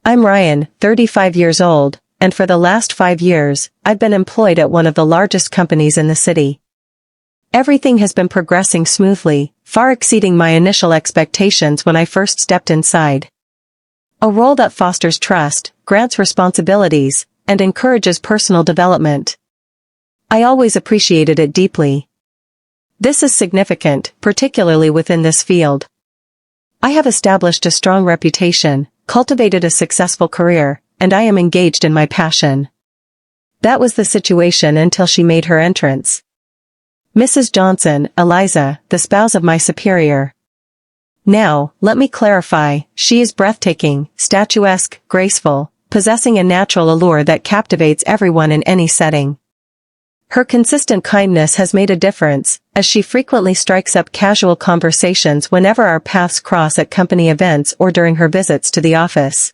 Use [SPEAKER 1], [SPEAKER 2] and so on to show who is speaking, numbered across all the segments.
[SPEAKER 1] I'm Ryan, 35 years old, and for the last 5 years, I've been employed at one of the largest companies in the city. Everything has been progressing smoothly, far exceeding my initial expectations when I first stepped inside. A role that fosters trust, grants responsibilities, and encourages personal development. I always appreciated it deeply. This is significant, particularly within this field. I have established a strong reputation, cultivated a successful career, and I am engaged in my passion. That was the situation until she made her entrance. Mrs. Johnson, Eliza, the spouse of my superior. Now, let me clarify, she is breathtaking, statuesque, graceful, possessing a natural allure that captivates everyone in any setting. Her consistent kindness has made a difference, as she frequently strikes up casual conversations whenever our paths cross at company events or during her visits to the office.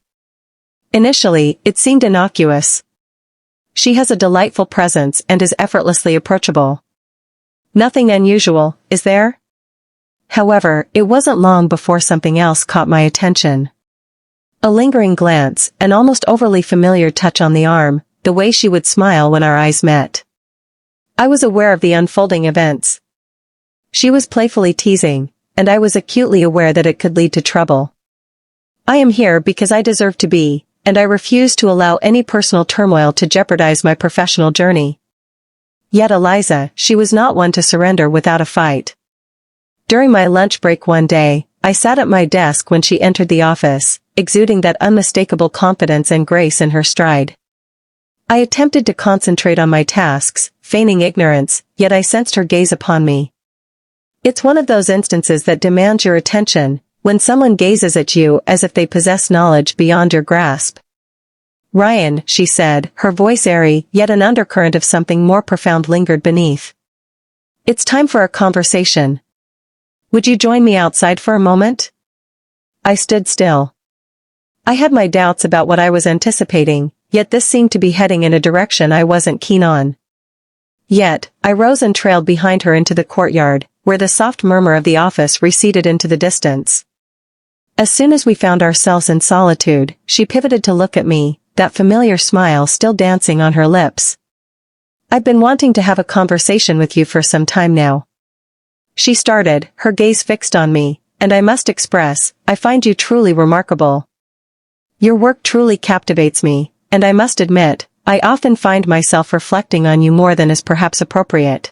[SPEAKER 1] Initially, it seemed innocuous. She has a delightful presence and is effortlessly approachable. Nothing unusual, is there? However, it wasn't long before something else caught my attention. A lingering glance, an almost overly familiar touch on the arm, the way she would smile when our eyes met. I was aware of the unfolding events. She was playfully teasing, and I was acutely aware that it could lead to trouble. I am here because I deserve to be, and I refuse to allow any personal turmoil to jeopardize my professional journey. Yet Eliza, she was not one to surrender without a fight. During my lunch break one day, I sat at my desk when she entered the office, exuding that unmistakable confidence and grace in her stride. I attempted to concentrate on my tasks, feigning ignorance, yet I sensed her gaze upon me. It's one of those instances that demands your attention, when someone gazes at you as if they possess knowledge beyond your grasp. Ryan, she said, her voice airy, yet an undercurrent of something more profound lingered beneath. It's time for a conversation. Would you join me outside for a moment? I stood still. I had my doubts about what I was anticipating, yet this seemed to be heading in a direction I wasn't keen on. Yet, I rose and trailed behind her into the courtyard, where the soft murmur of the office receded into the distance. As soon as we found ourselves in solitude, she pivoted to look at me, that familiar smile still dancing on her lips. I've been wanting to have a conversation with you for some time now. She started, her gaze fixed on me, and I must express, I find you truly remarkable. Your work truly captivates me, and I must admit, I often find myself reflecting on you more than is perhaps appropriate.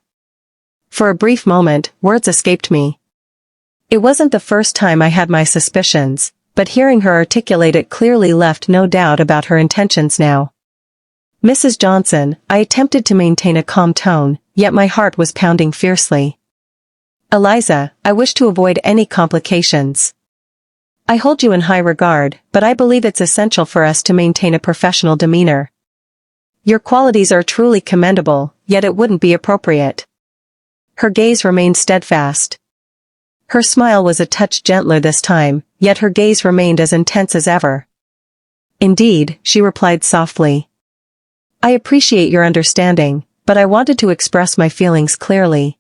[SPEAKER 1] For a brief moment, words escaped me. It wasn't the first time I had my suspicions, but hearing her articulate it clearly left no doubt about her intentions now. Mrs. Johnson, I attempted to maintain a calm tone, yet my heart was pounding fiercely. Eliza, I wish to avoid any complications. I hold you in high regard, but I believe it's essential for us to maintain a professional demeanor. Your qualities are truly commendable, yet it wouldn't be appropriate. Her gaze remained steadfast. Her smile was a touch gentler this time, yet her gaze remained as intense as ever. Indeed, she replied softly. I appreciate your understanding, but I wanted to express my feelings clearly.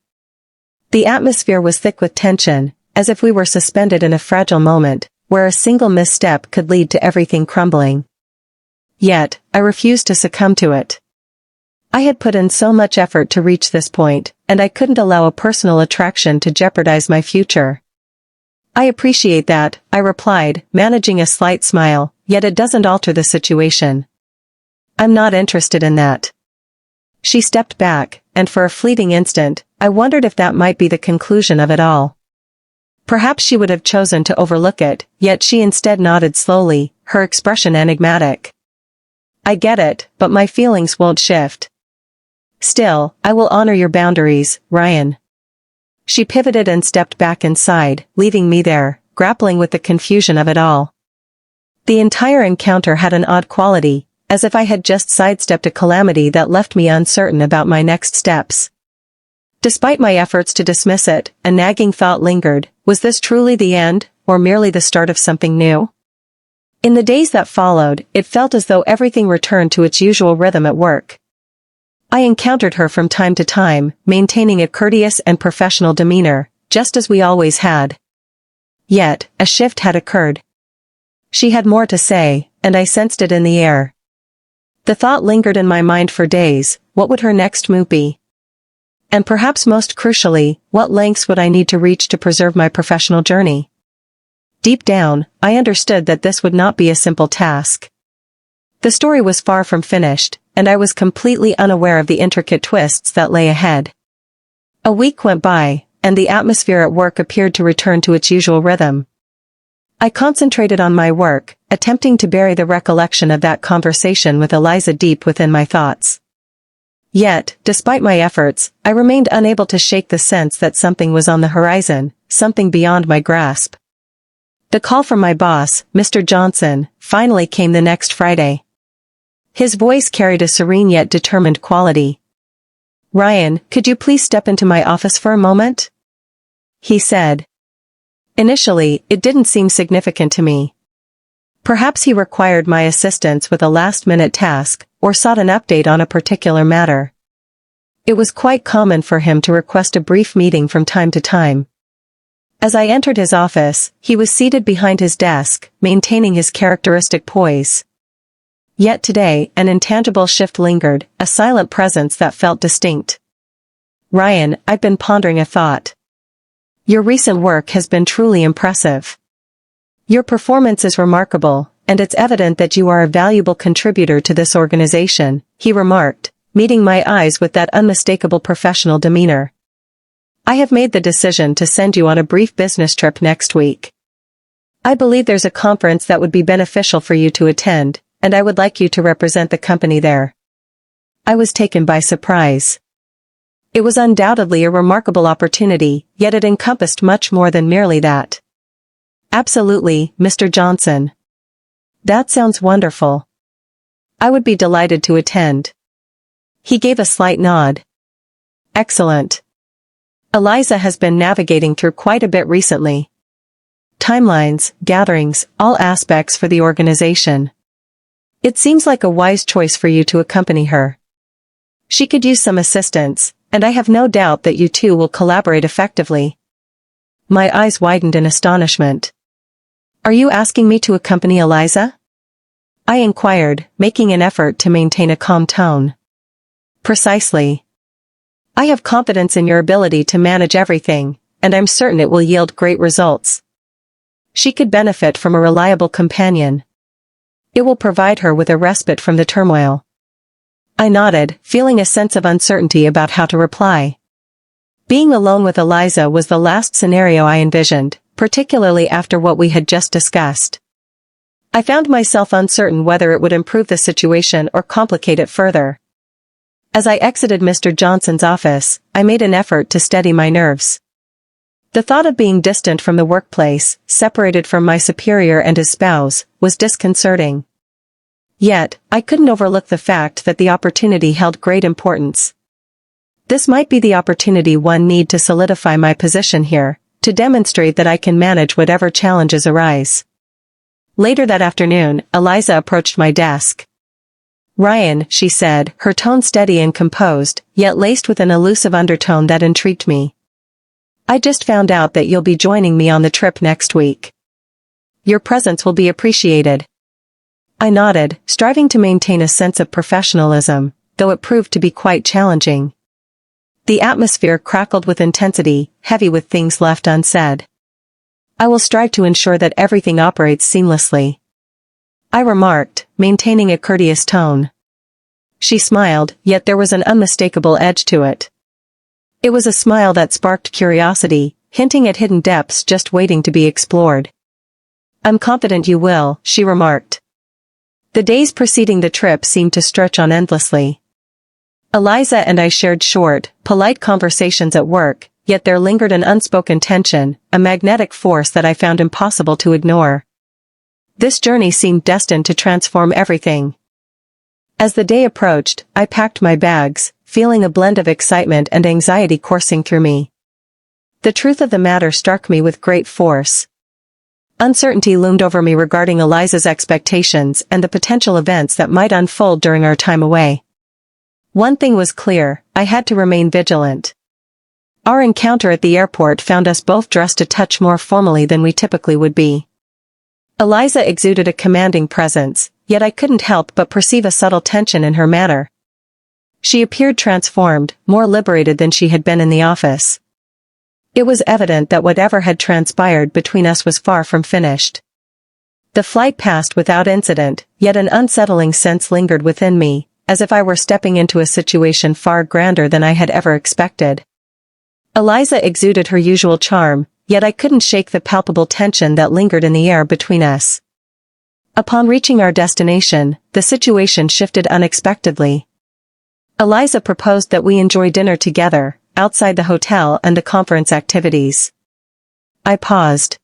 [SPEAKER 1] The atmosphere was thick with tension, as if we were suspended in a fragile moment, where a single misstep could lead to everything crumbling. Yet, I refused to succumb to it. I had put in so much effort to reach this point, and I couldn't allow a personal attraction to jeopardize my future. I appreciate that, I replied, managing a slight smile, yet it doesn't alter the situation. I'm not interested in that. She stepped back, and for a fleeting instant, I wondered if that might be the conclusion of it all. Perhaps she would have chosen to overlook it, yet she instead nodded slowly, her expression enigmatic. I get it, but my feelings won't shift. Still, I will honor your boundaries, Ryan. She pivoted and stepped back inside, leaving me there, grappling with the confusion of it all. The entire encounter had an odd quality, as if I had just sidestepped a calamity that left me uncertain about my next steps. Despite my efforts to dismiss it, a nagging thought lingered, was this truly the end, or merely the start of something new? In the days that followed, it felt as though everything returned to its usual rhythm at work. I encountered her from time to time, maintaining a courteous and professional demeanor, just as we always had. Yet, a shift had occurred. She had more to say, and I sensed it in the air. The thought lingered in my mind for days: what would her next move be? And perhaps most crucially, what lengths would I need to reach to preserve my professional journey? Deep down, I understood that this would not be a simple task. The story was far from finished, and I was completely unaware of the intricate twists that lay ahead. A week went by, and the atmosphere at work appeared to return to its usual rhythm. I concentrated on my work, attempting to bury the recollection of that conversation with Eliza deep within my thoughts. Yet, despite my efforts, I remained unable to shake the sense that something was on the horizon, something beyond my grasp. The call from my boss, Mr. Johnson, finally came the next Friday. His voice carried a serene yet determined quality. "Ryan, could you please step into my office for a moment?" he said. Initially, it didn't seem significant to me. Perhaps he required my assistance with a last-minute task, or sought an update on a particular matter. It was quite common for him to request a brief meeting from time to time. As I entered his office, he was seated behind his desk, maintaining his characteristic poise. Yet today, an intangible shift lingered, a silent presence that felt distinct. "Ryan, I've been pondering a thought. Your recent work has been truly impressive. Your performance is remarkable, and it's evident that you are a valuable contributor to this organization," he remarked, meeting my eyes with that unmistakable professional demeanor. "I have made the decision to send you on a brief business trip next week. I believe there's a conference that would be beneficial for you to attend, and I would like you to represent the company there." I was taken by surprise. It was undoubtedly a remarkable opportunity, yet it encompassed much more than merely that. "Absolutely, Mr. Johnson. That sounds wonderful. I would be delighted to attend." He gave a slight nod. "Excellent. Eliza has been navigating through quite a bit recently. Timelines, gatherings, all aspects for the organization. It seems like a wise choice for you to accompany her. She could use some assistance, and I have no doubt that you two will collaborate effectively." My eyes widened in astonishment. "Are you asking me to accompany Eliza?" I inquired, making an effort to maintain a calm tone. "Precisely. I have confidence in your ability to manage everything, and I'm certain it will yield great results. She could benefit from a reliable companion. It will provide her with a respite from the turmoil." I nodded, feeling a sense of uncertainty about how to reply. Being alone with Eliza was the last scenario I envisioned, particularly after what we had just discussed. I found myself uncertain whether it would improve the situation or complicate it further. As I exited Mr. Johnson's office, I made an effort to steady my nerves. The thought of being distant from the workplace, separated from my superior and his spouse, was disconcerting. Yet, I couldn't overlook the fact that the opportunity held great importance. This might be the opportunity one need to solidify my position here, to demonstrate that I can manage whatever challenges arise. Later that afternoon, Eliza approached my desk. "Ryan," she said, her tone steady and composed, yet laced with an elusive undertone that intrigued me. "I just found out that you'll be joining me on the trip next week. Your presence will be appreciated." I nodded, striving to maintain a sense of professionalism, though it proved to be quite challenging. The atmosphere crackled with intensity, heavy with things left unsaid. "I will strive to ensure that everything operates seamlessly," I remarked, maintaining a courteous tone. She smiled, yet there was an unmistakable edge to it. It was a smile that sparked curiosity, hinting at hidden depths just waiting to be explored. "I'm confident you will," she remarked. The days preceding the trip seemed to stretch on endlessly. Eliza and I shared short, polite conversations at work, yet there lingered an unspoken tension, a magnetic force that I found impossible to ignore. This journey seemed destined to transform everything. As the day approached, I packed my bags, feeling a blend of excitement and anxiety coursing through me. The truth of the matter struck me with great force. Uncertainty loomed over me regarding Eliza's expectations and the potential events that might unfold during our time away. One thing was clear: I had to remain vigilant. Our encounter at the airport found us both dressed a touch more formally than we typically would be. Eliza exuded a commanding presence, yet I couldn't help but perceive a subtle tension in her manner. She appeared transformed, more liberated than she had been in the office. It was evident that whatever had transpired between us was far from finished. The flight passed without incident, yet an unsettling sense lingered within me, as if I were stepping into a situation far grander than I had ever expected. Eliza exuded her usual charm, yet I couldn't shake the palpable tension that lingered in the air between us. Upon reaching our destination, the situation shifted unexpectedly. Eliza proposed that we enjoy dinner together, outside the hotel and the conference activities. I paused.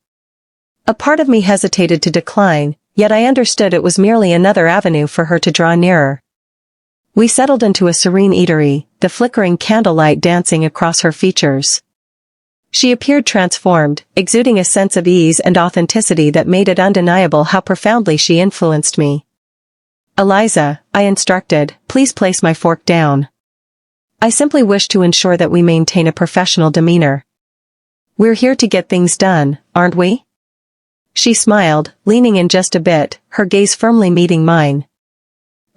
[SPEAKER 1] A part of me hesitated to decline, yet I understood it was merely another avenue for her to draw nearer. We settled into a serene eatery, the flickering candlelight dancing across her features. She appeared transformed, exuding a sense of ease and authenticity that made it undeniable how profoundly she influenced me. "Eliza," I instructed, "please place my fork down. I simply wish to ensure that we maintain a professional demeanor. We're here to get things done, aren't we?" She smiled, leaning in just a bit, her gaze firmly meeting mine.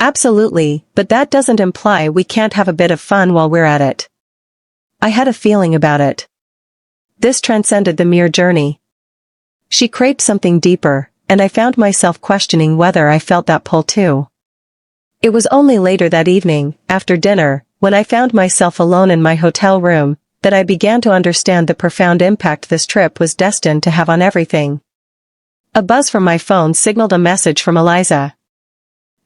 [SPEAKER 1] "Absolutely, but that doesn't imply we can't have a bit of fun while we're at it." I had a feeling about it. This transcended the mere journey. She craved something deeper, and I found myself questioning whether I felt that pull too. It was only later that evening, after dinner, when I found myself alone in my hotel room, that I began to understand the profound impact this trip was destined to have on everything. A buzz from my phone signaled a message from Eliza.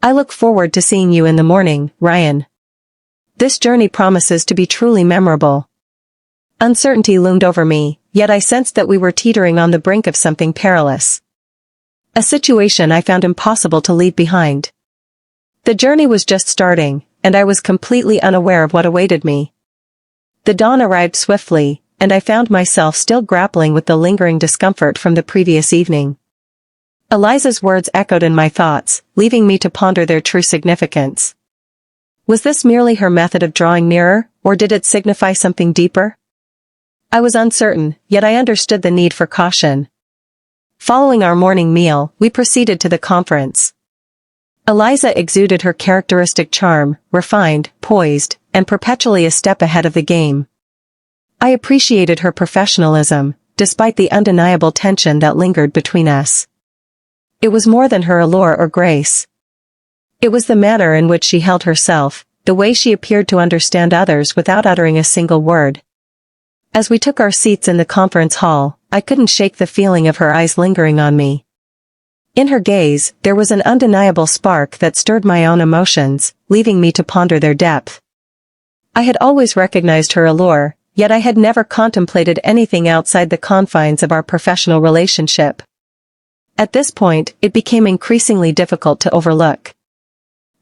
[SPEAKER 1] "I look forward to seeing you in the morning, Ryan. This journey promises to be truly memorable." Uncertainty loomed over me, yet I sensed that we were teetering on the brink of something perilous. A situation I found impossible to leave behind. The journey was just starting, and I was completely unaware of what awaited me. The dawn arrived swiftly, and I found myself still grappling with the lingering discomfort from the previous evening. Eliza's words echoed in my thoughts, leaving me to ponder their true significance. Was this merely her method of drawing nearer, or did it signify something deeper? I was uncertain, yet I understood the need for caution. Following our morning meal, we proceeded to the conference. Eliza exuded her characteristic charm, refined, poised, and perpetually a step ahead of the game. I appreciated her professionalism, despite the undeniable tension that lingered between us. It was more than her allure or grace. It was the manner in which she held herself, the way she appeared to understand others without uttering a single word. As we took our seats in the conference hall, I couldn't shake the feeling of her eyes lingering on me. In her gaze, there was an undeniable spark that stirred my own emotions, leaving me to ponder their depth. I had always recognized her allure, yet I had never contemplated anything outside the confines of our professional relationship. At this point, it became increasingly difficult to overlook.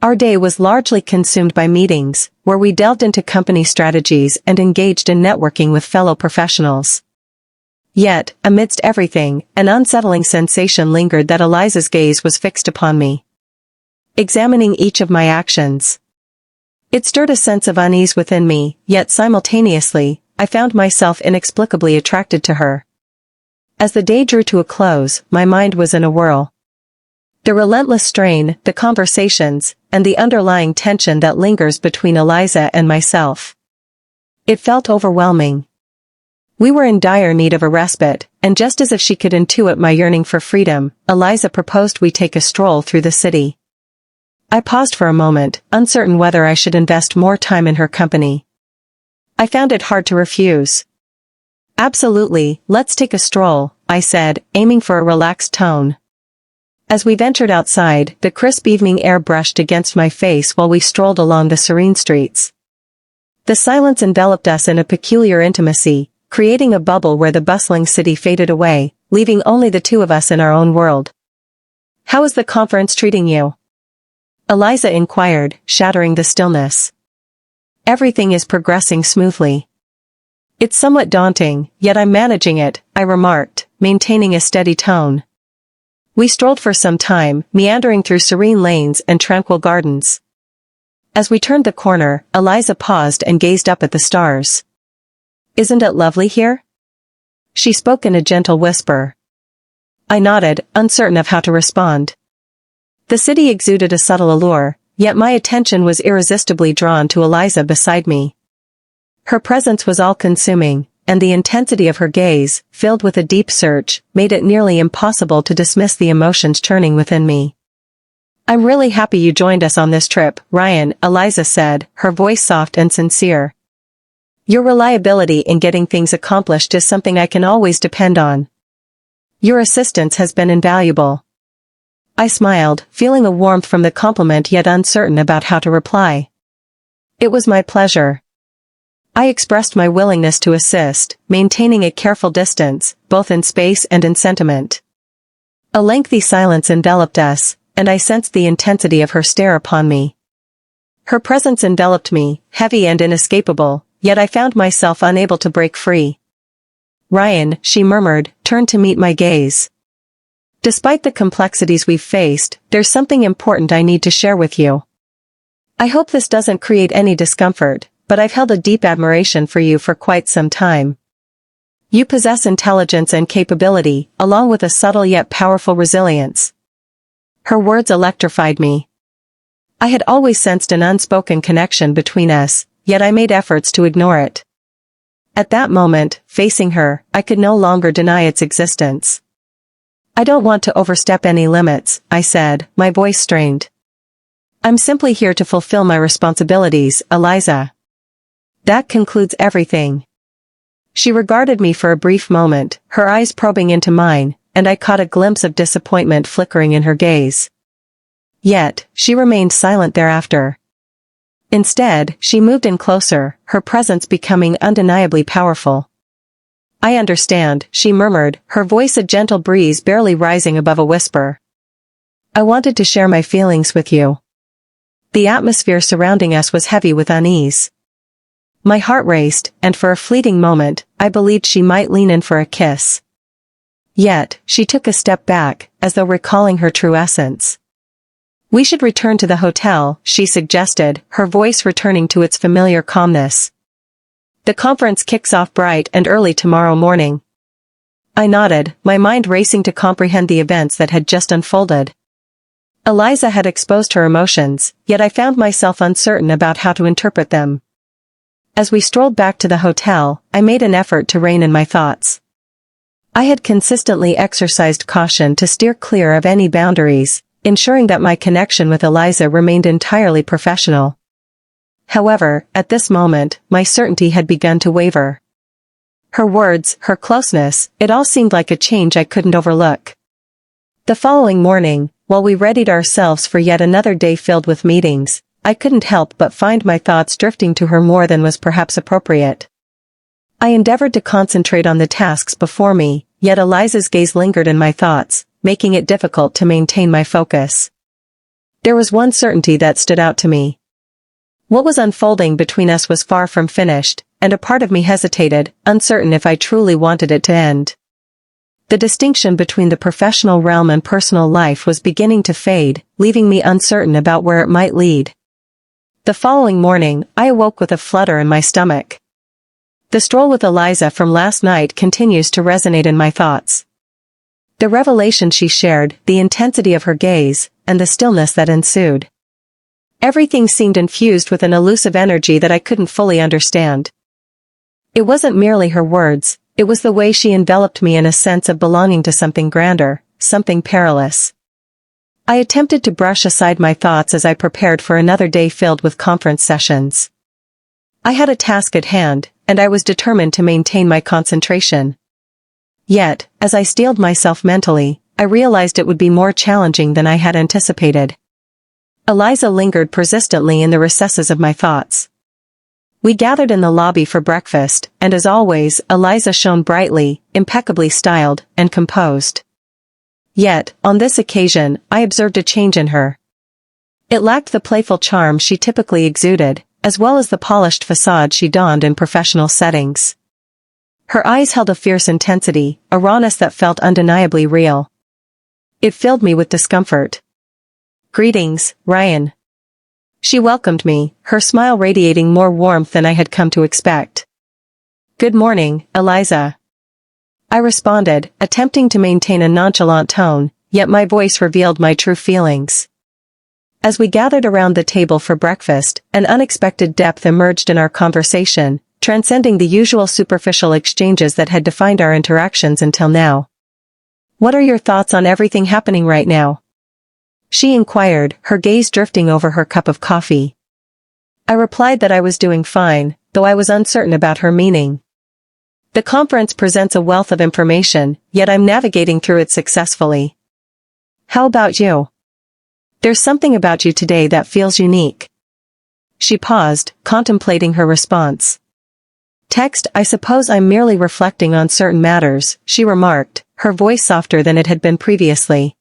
[SPEAKER 1] Our day was largely consumed by meetings, where we delved into company strategies and engaged in networking with fellow professionals. Yet, amidst everything, an unsettling sensation lingered that Eliza's gaze was fixed upon me, examining each of my actions. It stirred a sense of unease within me, yet simultaneously, I found myself inexplicably attracted to her. As the day drew to a close, my mind was in a whirl. The relentless strain, the conversations, and the underlying tension that lingers between Eliza and myself. It felt overwhelming. We were in dire need of a respite, and just as if she could intuit my yearning for freedom, Eliza proposed we take a stroll through the city. I paused for a moment, uncertain whether I should invest more time in her company. I found it hard to refuse. "Absolutely, let's take a stroll," I said, aiming for a relaxed tone. As we ventured outside, the crisp evening air brushed against my face while we strolled along the serene streets. The silence enveloped us in a peculiar intimacy, creating a bubble where the bustling city faded away, leaving only the two of us in our own world. "How is the conference treating you?" Eliza inquired, shattering the stillness. "Everything is progressing smoothly." "It's somewhat daunting, yet I'm managing it," I remarked, maintaining a steady tone. We strolled for some time, meandering through serene lanes and tranquil gardens. As we turned the corner, Eliza paused and gazed up at the stars. "Isn't it lovely here?" She spoke in a gentle whisper. I nodded, uncertain of how to respond. The city exuded a subtle allure, yet my attention was irresistibly drawn to Eliza beside me. Her presence was all-consuming, and the intensity of her gaze, filled with a deep search, made it nearly impossible to dismiss the emotions churning within me. "I'm really happy you joined us on this trip, Ryan," Eliza said, her voice soft and sincere. "Your reliability in getting things accomplished is something I can always depend on. Your assistance has been invaluable." I smiled, feeling a warmth from the compliment yet uncertain about how to reply. "It was my pleasure." I expressed my willingness to assist, maintaining a careful distance, both in space and in sentiment. A lengthy silence enveloped us, and I sensed the intensity of her stare upon me. Her presence enveloped me, heavy and inescapable, yet I found myself unable to break free. "Ryan," she murmured, turned to meet my gaze. "Despite the complexities we've faced, there's something important I need to share with you. I hope this doesn't create any discomfort, but I've held a deep admiration for you for quite some time. You possess intelligence and capability, along with a subtle yet powerful resilience." Her words electrified me. I had always sensed an unspoken connection between us, yet I made efforts to ignore it. At that moment, facing her, I could no longer deny its existence. "I don't want to overstep any limits," I said, my voice strained. "I'm simply here to fulfill my responsibilities, Eliza. That concludes everything." She regarded me for a brief moment, her eyes probing into mine, and I caught a glimpse of disappointment flickering in her gaze. Yet, she remained silent thereafter. Instead, she moved in closer, her presence becoming undeniably powerful. "I understand," she murmured, her voice a gentle breeze barely rising above a whisper. "I wanted to share my feelings with you." The atmosphere surrounding us was heavy with unease. My heart raced, and for a fleeting moment, I believed she might lean in for a kiss. Yet, she took a step back, as though recalling her true essence. "We should return to the hotel," she suggested, her voice returning to its familiar calmness. "The conference kicks off bright and early tomorrow morning." I nodded, my mind racing to comprehend the events that had just unfolded. Eliza had exposed her emotions, yet I found myself uncertain about how to interpret them. As we strolled back to the hotel, I made an effort to rein in my thoughts. I had consistently exercised caution to steer clear of any boundaries, ensuring that my connection with Eliza remained entirely professional. However, at this moment, my certainty had begun to waver. Her words, her closeness, it all seemed like a change I couldn't overlook. The following morning, while we readied ourselves for yet another day filled with meetings, I couldn't help but find my thoughts drifting to her more than was perhaps appropriate. I endeavored to concentrate on the tasks before me, yet Eliza's gaze lingered in my thoughts, making it difficult to maintain my focus. There was one certainty that stood out to me. What was unfolding between us was far from finished, and a part of me hesitated, uncertain if I truly wanted it to end. The distinction between the professional realm and personal life was beginning to fade, leaving me uncertain about where it might lead. The following morning, I awoke with a flutter in my stomach. The stroll with Eliza from last night continues to resonate in my thoughts. The revelation she shared, the intensity of her gaze, and the stillness that ensued. Everything seemed infused with an elusive energy that I couldn't fully understand. It wasn't merely her words, it was the way she enveloped me in a sense of belonging to something grander, something perilous. I attempted to brush aside my thoughts as I prepared for another day filled with conference sessions. I had a task at hand, and I was determined to maintain my concentration. Yet, as I steeled myself mentally, I realized it would be more challenging than I had anticipated. Eliza lingered persistently in the recesses of my thoughts. We gathered in the lobby for breakfast, and as always, Eliza shone brightly, impeccably styled, and composed. Yet, on this occasion, I observed a change in her. It lacked the playful charm she typically exuded, as well as the polished facade she donned in professional settings. Her eyes held a fierce intensity, a rawness that felt undeniably real. It filled me with discomfort. "Greetings, Ryan." She welcomed me, her smile radiating more warmth than I had come to expect. "Good morning, Eliza." I responded, attempting to maintain a nonchalant tone, yet my voice revealed my true feelings. As we gathered around the table for breakfast, an unexpected depth emerged in our conversation, transcending the usual superficial exchanges that had defined our interactions until now. "What are your thoughts on everything happening right now?" she inquired, her gaze drifting over her cup of coffee. I replied that I was doing fine, though I was uncertain about her meaning. "The conference presents a wealth of information, yet I'm navigating through it successfully. How about you? There's something about you today that feels unique." She paused, contemplating her response. "I suppose I'm merely reflecting on certain matters," she remarked, her voice softer than it had been previously.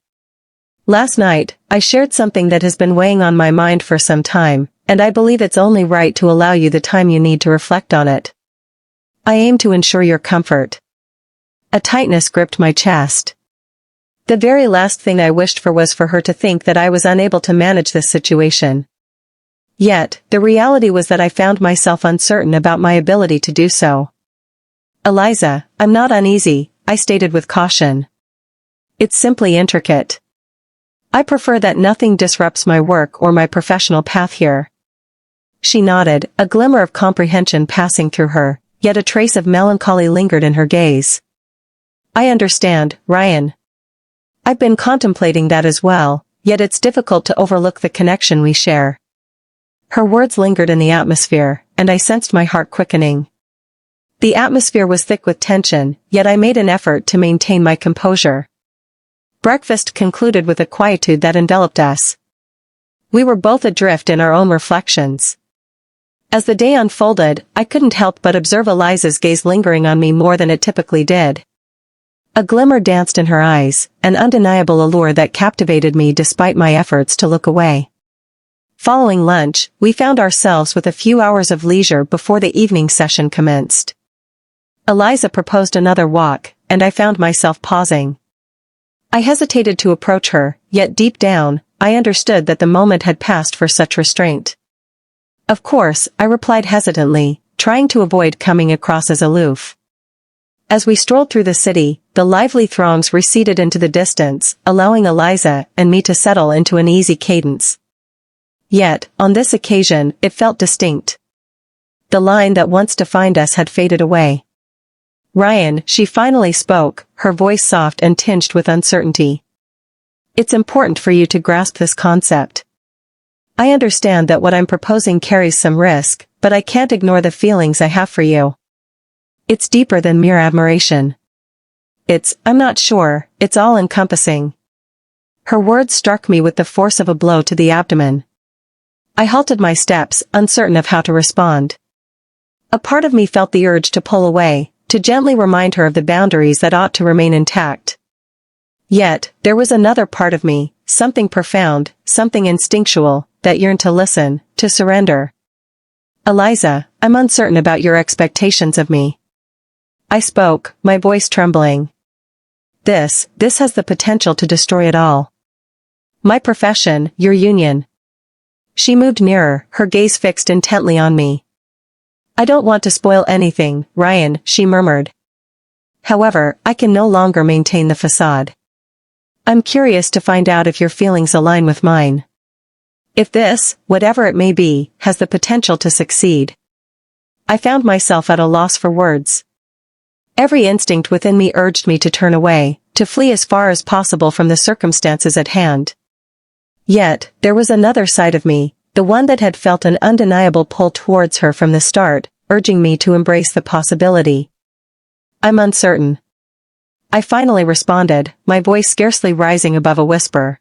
[SPEAKER 1] "Last night, I shared something that has been weighing on my mind for some time, and I believe it's only right to allow you the time you need to reflect on it. I aim to ensure your comfort." A tightness gripped my chest. The very last thing I wished for was for her to think that I was unable to manage this situation. Yet, the reality was that I found myself uncertain about my ability to do so. "Eliza, I'm not uneasy," I stated with caution. "It's simply intricate. I prefer that nothing disrupts my work or my professional path here." She nodded, a glimmer of comprehension passing through her, yet a trace of melancholy lingered in her gaze. "I understand, Ryan. I've been contemplating that as well, yet it's difficult to overlook the connection we share." Her words lingered in the atmosphere, and I sensed my heart quickening. The atmosphere was thick with tension, yet I made an effort to maintain my composure. Breakfast concluded with a quietude that enveloped us. We were both adrift in our own reflections. As the day unfolded, I couldn't help but observe Eliza's gaze lingering on me more than it typically did. A glimmer danced in her eyes, an undeniable allure that captivated me despite my efforts to look away. Following lunch, we found ourselves with a few hours of leisure before the evening session commenced. Eliza proposed another walk, and I found myself pausing. I hesitated to approach her, yet deep down, I understood that the moment had passed for such restraint. "Of course," I replied hesitantly, trying to avoid coming across as aloof. As we strolled through the city, the lively throngs receded into the distance, allowing Eliza and me to settle into an easy cadence. Yet, on this occasion, it felt distinct. The line that once defined us had faded away. "Ryan," she finally spoke, her voice soft and tinged with uncertainty. "It's important for you to grasp this concept. I understand that what I'm proposing carries some risk, but I can't ignore the feelings I have for you. It's deeper than mere admiration. I'm not sure, it's all-encompassing." Her words struck me with the force of a blow to the abdomen. I halted my steps, uncertain of how to respond. A part of me felt the urge to pull away, to gently remind her of the boundaries that ought to remain intact. Yet, there was another part of me, something profound, something instinctual, that yearned to listen, to surrender. "Eliza, I'm uncertain about your expectations of me." I spoke, my voice trembling. This has the potential to destroy it all. My profession, your union." She moved nearer, her gaze fixed intently on me. "I don't want to spoil anything, Ryan," she murmured. "However, I can no longer maintain the facade. I'm curious to find out if your feelings align with mine. If this, whatever it may be, has the potential to succeed." I found myself at a loss for words. Every instinct within me urged me to turn away, to flee as far as possible from the circumstances at hand. Yet, there was another side of me, the one that had felt an undeniable pull towards her from the start, urging me to embrace the possibility. "I'm uncertain," I finally responded, my voice scarcely rising above a whisper.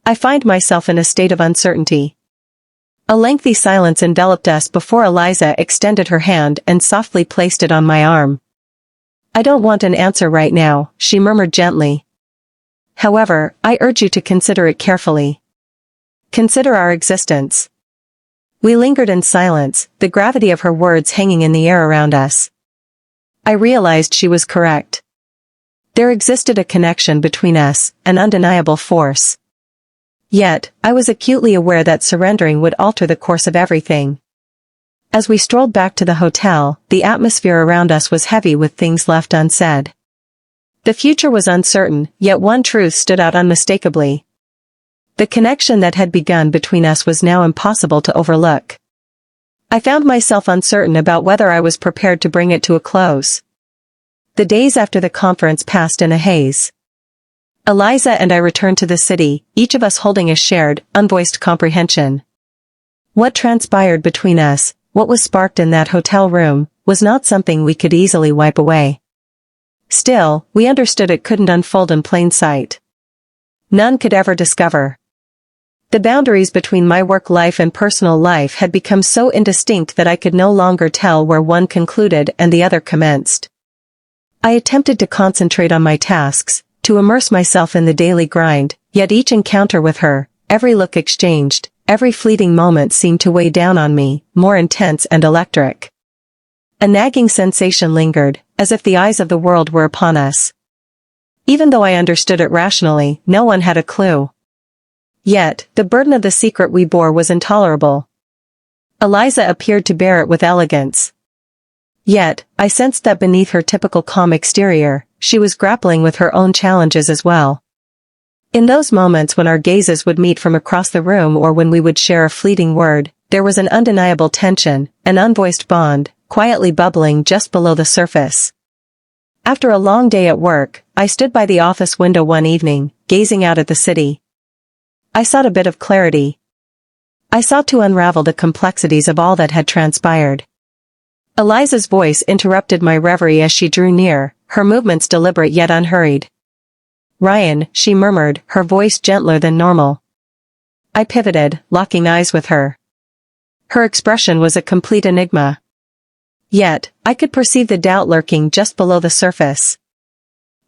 [SPEAKER 1] "I find myself in a state of uncertainty." A lengthy silence enveloped us before Eliza extended her hand and softly placed it on my arm. "I don't want an answer right now," she murmured gently. "However, I urge you to consider it carefully. Consider our existence." We lingered in silence, the gravity of her words hanging in the air around us. I realized she was correct. There existed a connection between us, an undeniable force. Yet, I was acutely aware that surrendering would alter the course of everything. As we strolled back to the hotel, the atmosphere around us was heavy with things left unsaid. The future was uncertain, yet one truth stood out unmistakably. The connection that had begun between us was now impossible to overlook. I found myself uncertain about whether I was prepared to bring it to a close. The days after the conference passed in a haze. Eliza and I returned to the city, each of us holding a shared, unvoiced comprehension. What transpired between us, what was sparked in that hotel room, was not something we could easily wipe away. Still, we understood it couldn't unfold in plain sight. None could ever discover. The boundaries between my work life and personal life had become so indistinct that I could no longer tell where one concluded and the other commenced. I attempted to concentrate on my tasks, to immerse myself in the daily grind, yet each encounter with her, every look exchanged, every fleeting moment seemed to weigh down on me, more intense and electric. A nagging sensation lingered, as if the eyes of the world were upon us. Even though I understood it rationally, no one had a clue. Yet, the burden of the secret we bore was intolerable. Eliza appeared to bear it with elegance. Yet, I sensed that beneath her typical calm exterior, she was grappling with her own challenges as well. In those moments when our gazes would meet from across the room or when we would share a fleeting word, there was an undeniable tension, an unvoiced bond, quietly bubbling just below the surface. After a long day at work, I stood by the office window one evening, gazing out at the city. I sought a bit of clarity. I sought to unravel the complexities of all that had transpired. Eliza's voice interrupted my reverie as she drew near, her movements deliberate yet unhurried. "Ryan," she murmured, her voice gentler than normal. I pivoted, locking eyes with her. Her expression was a complete enigma. Yet, I could perceive the doubt lurking just below the surface.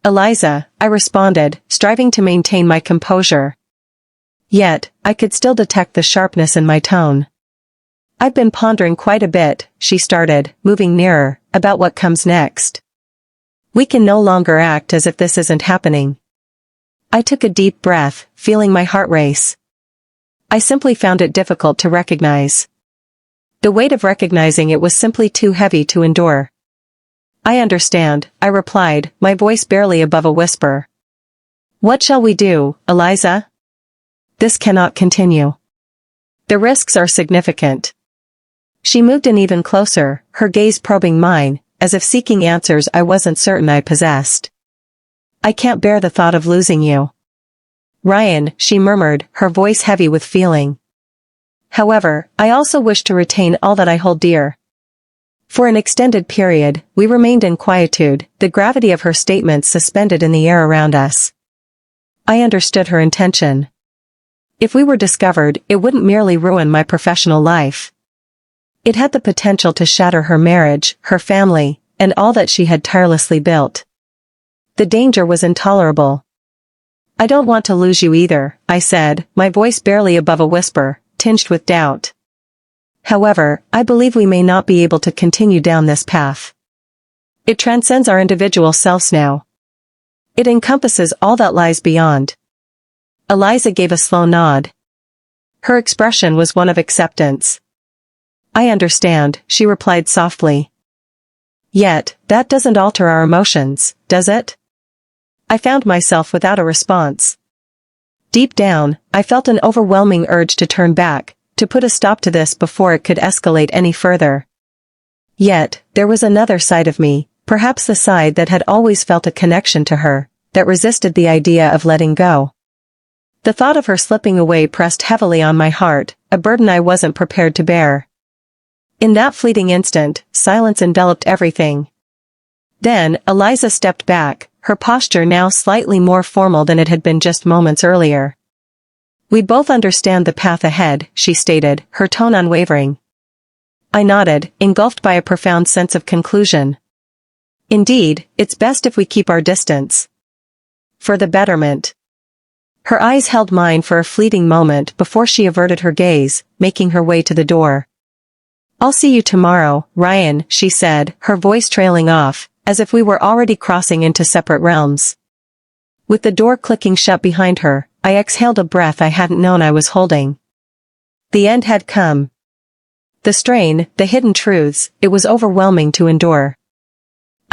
[SPEAKER 1] "Eliza," I responded, striving to maintain my composure. Yet, I could still detect the sharpness in my tone. "I've been pondering quite a bit," she started, moving nearer, "about what comes next. We can no longer act as if this isn't happening." I took a deep breath, feeling my heart race. I simply found it difficult to recognize. The weight of recognizing it was simply too heavy to endure. "I understand," I replied, my voice barely above a whisper. "What shall we do, Eliza? This cannot continue. The risks are significant." She moved in even closer, her gaze probing mine, as if seeking answers I wasn't certain I possessed. "I can't bear the thought of losing you, Ryan," she murmured, her voice heavy with feeling. "However, I also wish to retain all that I hold dear." For an extended period, we remained in quietude, the gravity of her statements suspended in the air around us. I understood her intention. If we were discovered, it wouldn't merely ruin my professional life. It had the potential to shatter her marriage, her family, and all that she had tirelessly built. The danger was intolerable. "I don't want to lose you either," I said, my voice barely above a whisper, tinged with doubt. "However, I believe we may not be able to continue down this path. It transcends our individual selves now. It encompasses all that lies beyond." Eliza gave a slow nod. Her expression was one of acceptance. "I understand," she replied softly. "Yet, that doesn't alter our emotions, does it?" I found myself without a response. Deep down, I felt an overwhelming urge to turn back, to put a stop to this before it could escalate any further. Yet, there was another side of me, perhaps the side that had always felt a connection to her, that resisted the idea of letting go. The thought of her slipping away pressed heavily on my heart, a burden I wasn't prepared to bear. In that fleeting instant, silence enveloped everything. Then, Eliza stepped back, her posture now slightly more formal than it had been just moments earlier. "We both understand the path ahead," she stated, her tone unwavering. I nodded, engulfed by a profound sense of conclusion. "Indeed, it's best if we keep our distance. For the betterment." Her eyes held mine for a fleeting moment before she averted her gaze, making her way to the door. "I'll see you tomorrow, Ryan," she said, her voice trailing off, as if we were already crossing into separate realms. With the door clicking shut behind her, I exhaled a breath I hadn't known I was holding. The end had come. The strain, the hidden truths, it was overwhelming to endure.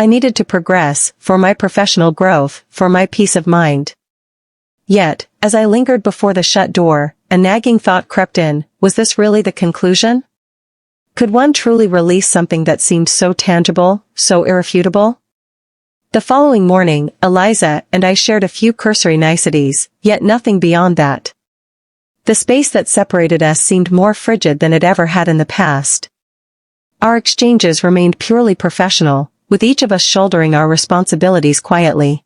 [SPEAKER 1] I needed to progress, for my professional growth, for my peace of mind. Yet, as I lingered before the shut door, a nagging thought crept in, was this really the conclusion? Could one truly release something that seemed so tangible, so irrefutable? The following morning, Eliza and I shared a few cursory niceties, yet nothing beyond that. The space that separated us seemed more frigid than it ever had in the past. Our exchanges remained purely professional, with each of us shouldering our responsibilities quietly.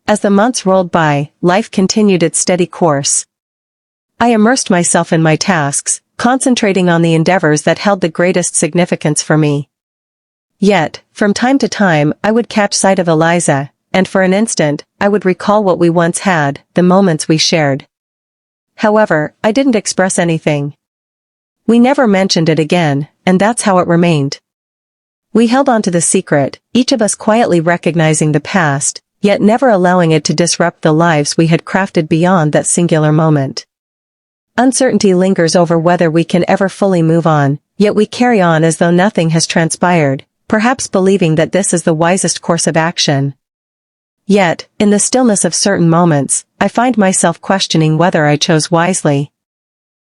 [SPEAKER 1] As the months rolled by, life continued its steady course. I immersed myself in my tasks, concentrating on the endeavors that held the greatest significance for me. Yet, from time to time, I would catch sight of Eliza, and for an instant, I would recall what we once had, the moments we shared. However, I didn't express anything. We never mentioned it again, and that's how it remained. We held on to the secret, each of us quietly recognizing the past, yet never allowing it to disrupt the lives we had crafted beyond that singular moment. Uncertainty lingers over whether we can ever fully move on, yet we carry on as though nothing has transpired, perhaps believing that this is the wisest course of action. Yet, in the stillness of certain moments, I find myself questioning whether I chose wisely.